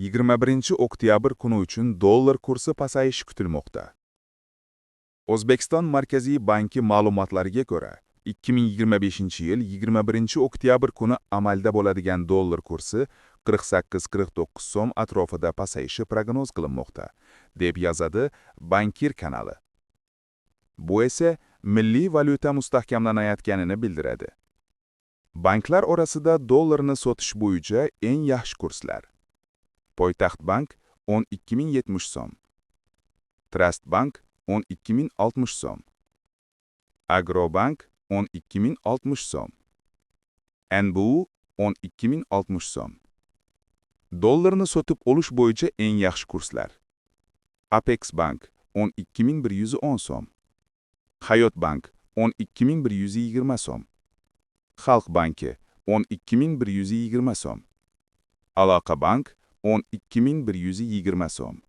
21-oktyabr kuni uchun dollar kursi pasayishi kutilmoqda. O'zbekiston Markaziy banki ma'lumotlariga ko'ra, 2025-yil 21-oktyabr kuni amalda bo'ladigan dollar kursi 48-49 so'm atrofida pasayishi prognoz qilinmoqda, deb yozadi Bankir kanali. Bu esa milliy valyuta mustahkamlanayotganini bildiradi. Banklar orasida dollarni sotish bo'yicha eng yaxshi kurslar: Poytaxt bank 12.070 so'm, Trust bank 12.060 so'm, Agrobank 12.060 so'm, NBU 12.060 so'm. Dollarni sotib olish bo'yicha eng yaxshi kurslar: Apex bank 12.110 so'm, Hayot bank 12.120 so'm, Xalq banki 12.120 so'm, Aloqa bank 12.120 so'm.